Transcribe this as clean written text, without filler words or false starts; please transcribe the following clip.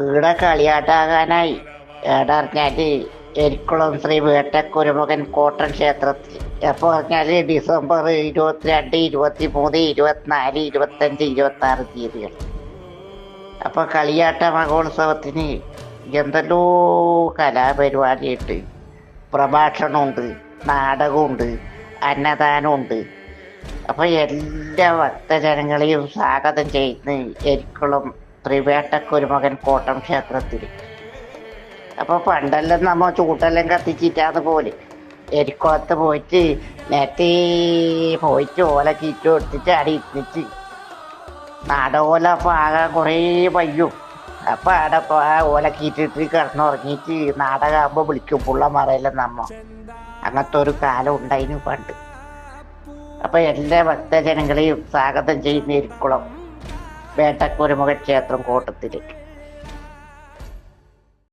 ഈടെ കളിയാട്ടാകാനായി. ഏടറിഞ്ഞാല് എരിക്കുളം ശ്രീ വേട്ടക്കുരുമകൻ കോട്ടൺ ക്ഷേത്രത്തിൽ. എപ്പോൾ പറഞ്ഞാല് ഡിസംബർ 22, 23, 24, 25, 26 തീയതികൾ. അപ്പൊ കളിയാട്ട മഹോത്സവത്തിന് എന്തെല്ലോ കലാപരിപാടിയുണ്ട്. പ്രഭാഷണമുണ്ട്, നാടകമുണ്ട്, അന്നദാനമുണ്ട്. അപ്പൊ എല്ലാ ഭക്തജനങ്ങളെയും സ്വാഗതം ചെയ്യുന്ന എരിക്കുളം ത്രിവേട്ടക്കുരുമകൻ കോട്ടം ക്ഷേത്രത്തിൽ. അപ്പൊ പണ്ടെല്ലാം നമ്മ ചൂട്ടെല്ലാം കത്തിച്ചിട്ടാന്ന് പോലെ എരിക്കുളത്ത് പോയിട്ട് നേരത്തെ പോയിട്ട് ഓല ചീറ്റും എടുത്തിട്ട് അവിടെ ഇരുന്നിട്ട് നാടകോല അപ്പൊ ആകാൻ കുറേ പയ്യും. അപ്പൊ അവിടെ ആ ഓല കീറ്റിട്ട് കിടന്നുറങ്ങിയിട്ട് നാടകമാകുമ്പോ വിളിക്കും പുള്ളമാരെല്ലാം നമ്മ. അങ്ങനത്തെ ഒരു കാലം ഉണ്ടായിരുന്നു പണ്ട്. അപ്പൊ എല്ലാ ഭക്തജനങ്ങളെയും സ്വാഗതം ചെയ്യുന്ന എരിക്കുളം വേട്ടക്കുരുമകൻ ക്ഷേത്രം കോട്ടത്തിലേക്ക്.